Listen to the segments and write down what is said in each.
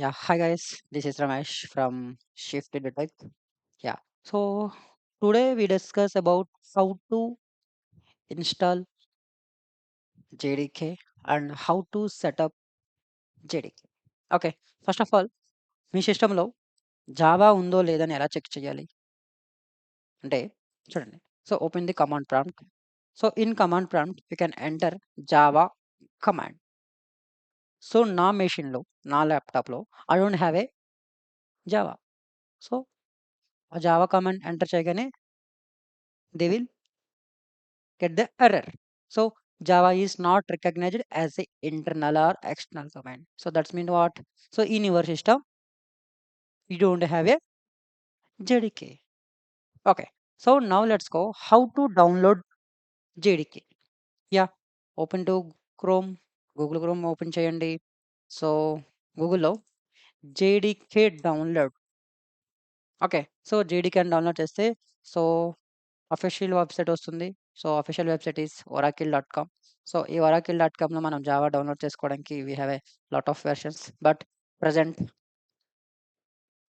Yeah, hi guys, this is Ramesh from Shift Detect. Yeah, so today we discuss about how to install JDK and how to set up JDK. Okay, first of all మీ సిస్టంలో Java ఉందో లేదని ఎలా check చేయాలి అంటే చూడండి. So open the command prompt. So in command prompt you can enter Java command. So నా మెషిన్లో నా ల్యాప్టాప్లో I don't have a Java. So ఆ జావా కమాండ్ ఎంటర్ చేయగానే they will get the error. So Java is not recognized as a internal or external command. So that's mean what? So in your system, you don't have a JDK. Okay. So now let's go how to download JDK. Yeah. Open to Chrome. Google Chrome open cheyandi. So Google lo JDK download. Okay. So JDK download చేస్తే so official website వస్తుంది. So official website is oracle.com. So ఈ oracle.comలో మనం Java download చేసుకోవడానికి we have a lot of versions. But present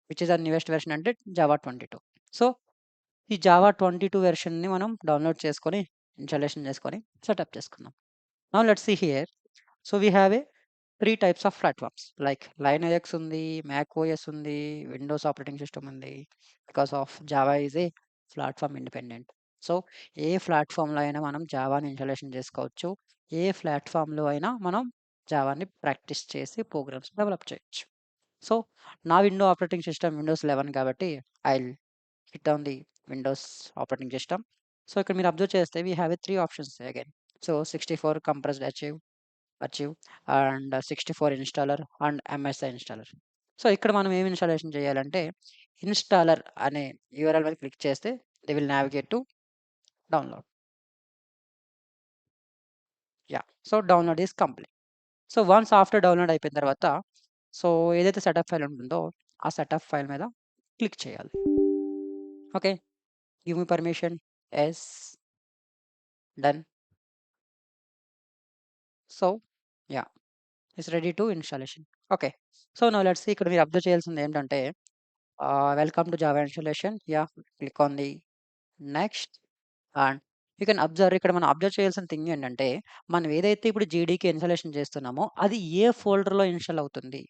which is the newest version అంటే Java 22. So ఈ Java 22 వెర్షన్‌ని మనం డౌన్లోడ్ చేసుకొని, ఇన్‌స్టాలేషన్ చేసుకొని సెటప్ చేసుకుందాం. Now let's see here. So we have a 3 types of platforms like Linux ఉంది, Mac OS ఉంది, windows operating system ఉంది. Because of Java is a platform independent. So ఏ ప్లాట్‌ఫార్మ్‌లో అయినా మనం జావాని ఇన్‌స్టాలేషన్ చేసుకోవచ్చు. ఏ ప్లాట్‌ఫార్మ్‌లో అయినా మనం జావాని ప్రాక్టీస్ చేసి ప్రోగ్రామ్స్ డెవలప్ చేయొచ్చు. సో నా విండో ఆపరేటింగ్ సిస్టమ్ విండోస్ 11 కాబట్టి I will hit on the windows operating system. So ఇక్కడ మీరు అబ్జర్వ్ చేస్తే we have a 3 options again. So 64 compressed archive and 64 installer and MSI installer. So ఇక్కడ మనం ఏమి installation చేయాలంటే ఇన్‌స్టాలర్ అనే యూఆర్ఎల్ మీద క్లిక్ చేస్తే they will navigate to download. Yeah! So download is complete. So once after download అయిపోయిన తర్వాత so ఏదైతే సెటప్ ఫైల్ ఉంటుందో ఆ సెటప్ ఫైల్ మీద క్లిక్ చేయాలి. Okay. Give me permission. Yes. Done. So yeah! It's ready to installation. Okay. So now let's see ఇక్కడ మీరు observe చేయాల్సింది ఏంటంటే welcome to Java installation. Yeah! Click on the next and you can observe ఇక్కడ మనం observe చేయాల్సిన thing ఏంటంటే, మనం ఏదైతే ఇప్పుడు జీడీకి ఇన్‌స్టాలేషన్ చేస్తున్నామో, అది ఏ ఫోల్డర్‌లో ఇన్‌స్టాల్ అవుతుంది?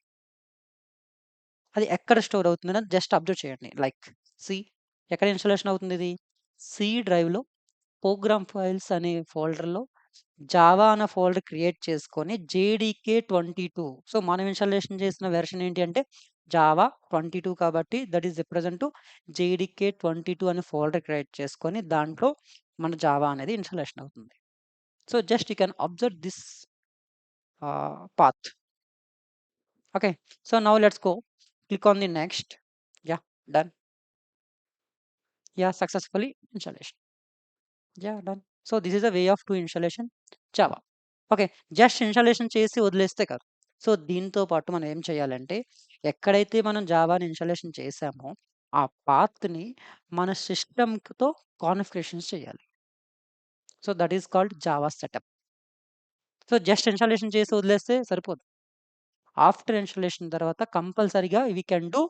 అది ఎక్కడ స్టోర్ అవుతుందని జస్ట్ అబ్జర్వ్ చేయండి. లైక్ సి ఎక్కడ ఇన్‌స్టాలేషన్ అవుతుంది ఇది? సి డ్రైవ్‌లో ప్రోగ్రామ్ ఫైల్స్ అనే ఫోల్డర్‌లో జావా అనే ఫోల్డర్ క్రియేట్ చేసుకొని జేడీకే 22 సో మనం ఇన్‌స్టాలేషన్ చేసిన వెర్షన్ ఏంటి అంటే జావా 22 కాబట్టి that is represent to JDK 22 అనే ఫోల్డర్ క్రియేట్ చేసుకొని దాంట్లో మన జావా అనేది ఇన్‌స్టాలేషన్ అవుతుంది. So just you can observe this path. Okay. So now let's go. Click on the next. Yeah! Done. Yeah! Successfully installation. Yeah! Done. So this is the way off to installation Java. Okay. Just installation చేసి వదిలేస్తే కాదు. So దీంతో పాటు మనం ఏం చేయాలంటే, ఎక్కడైతే మనం జావాని ఇన్‌స్టాలేషన్ చేసామో, ఆ పాత్‌ని మన సిస్టమ్‌తో కాన్ఫిగరేషన్స్ చేయాలి. So that is called Java setup. So just installation చేసి వదిలేస్తే సరిపోదు. ఆఫ్టర్ ఇన్‌స్టాలేషన్ తర్వాత కంపల్సరీగా we can do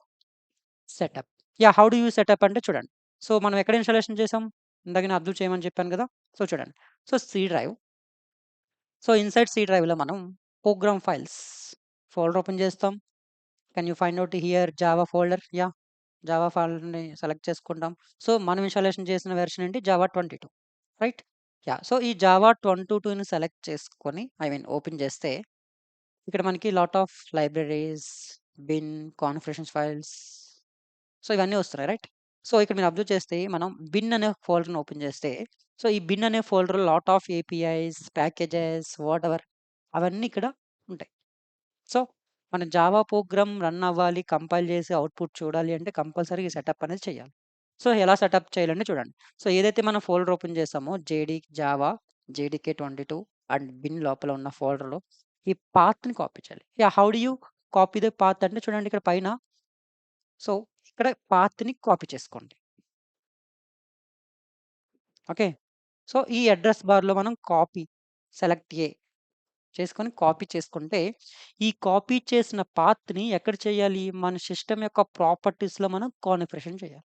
setup. Yeah! How do you setup అంటే చూడండి. సో మనం ఎక్కడ ఇన్‌స్టాలేషన్ చేసాం? ఇందాక నేను అబ్జర్వ్ చేయమని చెప్పాను కదా! సో చూడండి. So C drive. So inside C డ్రైవ్‌లో మనం ప్రోగ్రామ్ ఫైల్స్ ఫోల్డర్ ఓపెన్ చేస్తాం. Can you find out here Java folder? Yeah! Java ఫోల్డర్‌ని సెలెక్ట్ చేసుకుంటాం. సో మనం ఇన్‌స్టాలేషన్ చేసిన వెర్షన్ ఏంటి? Java 22 right? యాహ్! సో ఈ జావా 22ని సెలెక్ట్ చేసుకొని ఐ మీన్ ఓపెన్ చేస్తే ఇక్కడ మనకి lot of libraries, bin, configurations files so ఇవన్నీ వస్తున్నాయి రైట్? సో ఇక్కడ మీరు అబ్జర్వ్ చేస్తే మనం బిన్ అనే ఫోల్డర్‌ని ఓపెన్ చేస్తే సో ఈ బిన్ అనే ఫోల్డర్‌లో lot of APIs, packages whatever అవన్నీ ఇక్కడ ఉంటాయి. సో, మన జావా ప్రోగ్రామ్ రన్ అవ్వాలి, కంపైల్ చేసి అవుట్‌పుట్ చూడాలి అంటే కంపల్సరీ ఈ సెటప్ అనేది చేయాలి. సో, ఎలా సెటప్ చేయాలంటే చూడండి. సో, ఏదైతే మనం ఫోల్డర్ ఓపెన్ చేసామో జావా, జేడీకే 22 అండ్ బిన్ లోపల ఉన్న ఫోల్డర్‌లో ఈ పాత్‌ని కాపీ చేయాలి. Yeah! How do you copy the path అంటే చూడండి ఇక్కడ పైన. సో, ఇక్కడ పాత్‌ని కాపీ చేసుకోండి. ఓకే. సో, ఈ అడ్రెస్ బార్‌లో మనం కాపీ సెలెక్ట్ ఏ. చేసుకొని కాపీ చేసుకుంటే, ఈ కాపీ చేసిన పాత్‌ని ఎక్కడ చేయాలి? మన సిస్టమ్ యొక్క ప్రాపర్టీస్‌లో మనం కాన్ఫిగరేషన్ చేయాలి.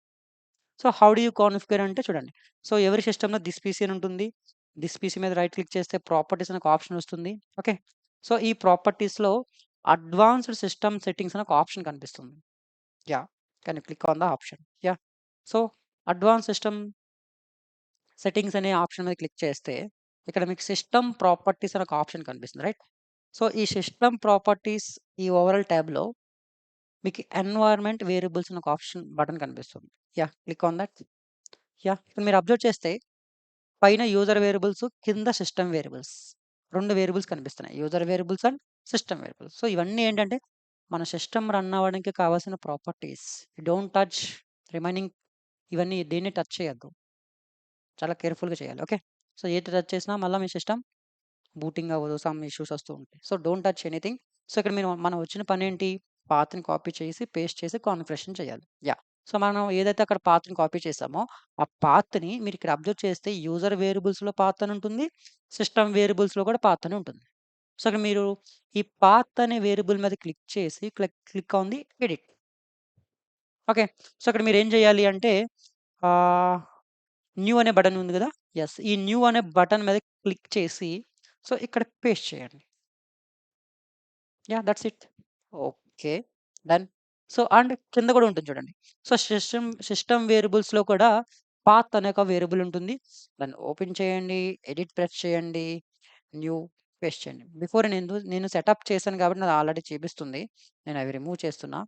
So, how do you configure అంటే చూడండి. సో, ఎవరి సిస్టమ్‌లో థిస్ పీసీ అని ఉంటుంది. థిస్ పీసీ మీద రైట్ క్లిక్ చేస్తే ప్రాపర్టీస్ అనే ఒక ఆప్షన్ వస్తుంది. ఓకే. సో, ఈ ప్రాపర్టీస్‌లో అడ్వాన్స్డ్ సిస్టమ్ సెట్టింగ్స్ అని ఒక ఆప్షన్ కనిపిస్తుంది. Yeah! Can you click on the option? Yeah! So, advance system settings అనే ఆప్షన్ మీద క్లిక్ చేస్తే, ఇక్కడ మీకు సిస్టమ్ ప్రాపర్టీస్ అని ఒక ఆప్షన్ కనిపిస్తుంది. రైట్? సో, ఈ సిస్టమ్ ప్రాపర్టీస్ ఈ ఓవరాల్ ట్యాబ్‌లో మీకు ఎన్వైర్న్మెంట్ వేరియబుల్స్ అని ఒక ఆప్షన్ బటన్ కనిపిస్తుంది. Yeah! Click on that. Yeah! ఇక్కడ మీరు అబ్జర్వ్ చేస్తే పైన యూజర్ వేరియబుల్స్, కింద సిస్టమ్ వేరియబుల్స్. 2 వేరియబుల్స్ కనిపిస్తున్నాయి. User variables and system variables. So, ఇవన్నీ ఏంటంటే మన సిస్టమ్ రన్ అవ్వడానికి కావాల్సిన ప్రాపర్టీస్. డోంట్ టచ్ రిమైనింగ్ ఇవన్నీ దేన్ని టచ్ చేయొద్దు. చాలా కేర్‌ఫుల్‌గా చేయాలి. ఓకే. సో, ఏది టచ్ చేసినా మళ్ళా మీ సిస్టమ్ బూటింగ్ అవ్వదు. సమ్ ఇష్యూస్ వస్తూ ఉంటాయి. So, don't touch anything. So, ఇక్కడ మనం వచ్చిన పనేంటి? పాత్‌ని కాపీ చేసి, పేస్ట్ చేసి కాన్ఫిగరేషన్ చేయాలి. యాహ్! సో, మనం ఏదైతే అక్కడ పాత్‌ని కాపీ చేసామో, ఆ పాత్‌ని మీరిక్కడ అబ్జర్వ్ చేస్తే యూజర్ వేరియబుల్స్‌లో పాత్ అని ఉంటుంది. సిస్టమ్ వేరియబుల్స్‌లో కూడా పాత్ అని ఉంటుంది. సో, ఇక్కడ మీరు ఈ పాత్ అనే వేరియబుల్ మీద క్లిక్ చేసి click on the edit. Okay. So, ఇక్కడ మీరేం చేయాలి అంటే ఆహ్, న్యూ అనే బటన్ ఉంది గదా! యెస్. ఈ న్యూ అనే బటన్ మీద క్లిక్ చేసి, సో, ఇక్కడ పేస్ట్ చేయండి. Yeah! That's it. Okay. Done. So, and కింద గూడా ఉంటుంది చూడండి. సో, సిస్టమ్ వేరియబుల్స్‌లో కూడా పాత్ అనే ఒక వేరియబుల్ ఉంటుంది. దాన్ని ఓపెన్ చేయండి. ఎడిట్ ప్రెస్ చేయండి. న్యూ పేస్ట్ చేయండి. బిఫోర్ నేను సెటప్ చేశాను కాబట్టి నాది ఆల్రెడీ చూపిస్తుంది. నేను అవి రిమూవ్ చేస్తున్నా.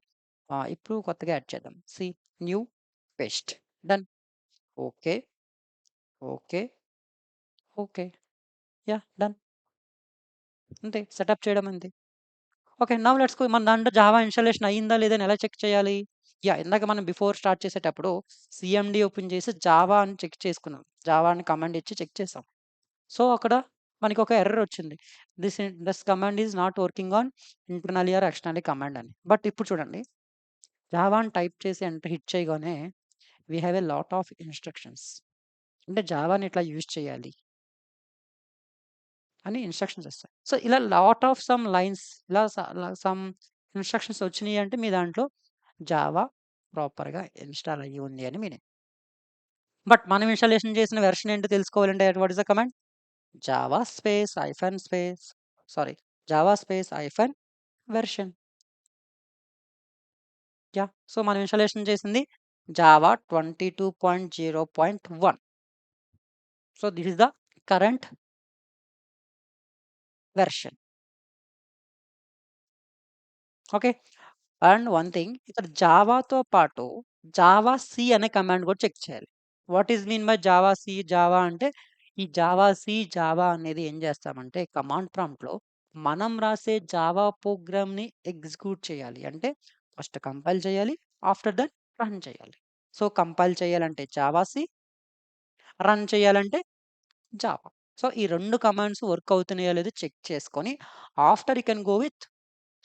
ఇప్పుడు కొత్తగా యాడ్ చేద్దాం. New paste. Done. Okay. Okay. Okay. Yeah! Done. అంతే. సెటప్ చేయడం అంతే. ఓకే. Now let's go. మన దాంట్లో జావా ఇన్‌స్టాలేషన్ అయిందా లేదా అని ఎలా చెక్ చేయాలి? యాహ్! ఇందాక మనం బిఫోర్ స్టార్ట్ చేసేటప్పుడు సీఎండీ ఓపెన్ చేసి జావా అని చెక్ చేసుకున్నాం. జావా అని కమాండ్ ఇచ్చి చెక్ చేసాం. సో, అక్కడ మనకొక ఎర్రర్ వచ్చింది. This command is not working on internally or externally command అని. బట్ ఇప్పుడు చూడండి. జావా అని టైప్ చేసి ఎంటర్ హిట్ చేయగానే we have a lot of instructions. అంటే జావాని ఇట్లా యూజ్ చేయాలి అని ఇన్‌స్ట్రక్షన్స్ వస్తాయి. సో, ఇలా లాట్ ఆఫ్ సమ్ లైన్స్ ఇలా సమ్ ఇన్‌స్ట్రక్షన్స్ వచ్చినియి అంటే మీ దాంట్లో జావా ప్రాపర్‌గా ఇన్‌స్టాల్ అయ్యి ఉంది అని మీనింగ్. బట్ మనం ఇన్‌స్టాలేషన్ చేసిన వెర్షన్ ఏంటో తెలుసుకోవాలంటే what is the command? Java space hyphen space sorry Java space hyphen version. Yeah! So, మనం ఇన్‌స్టాలేషన్ చేసింది Java 22.0.1. So, this is the current version. Okay. And one thing ఇక్కడ జావాతో పాటు Java C అనే command కూడా check చేయాలి. What is mean by Java C? Java అంటే ఈ Java C, Java అనేది ఏం చేస్తామంటే కమాండ్ ప్రాంప్ట్‌లో మనం రాసే జావా ప్రోగ్రామ్‌ని ఎగ్జిక్యూట్ చేయాలి. అంటే ఫస్ట్ కంపైల్ చేయాలి. ఆఫ్టర్ దట్ రన్ చేయాలి. సో, కంపైల్ చేయాలంటే జావా సి, రన్ చేయాలంటే జావా. సో, ఈ 2 కమాండ్స్ వర్క్ అవుతున్నాయో లేదో చెక్ చేసుకొని after you can go with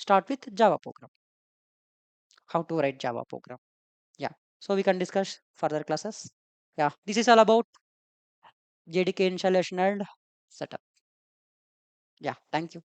start with Java programme. How to right Java programme. Yeah. So we can discuss further classes. Yeah. This is all about JDK installation and setup. Yeah. Thank you.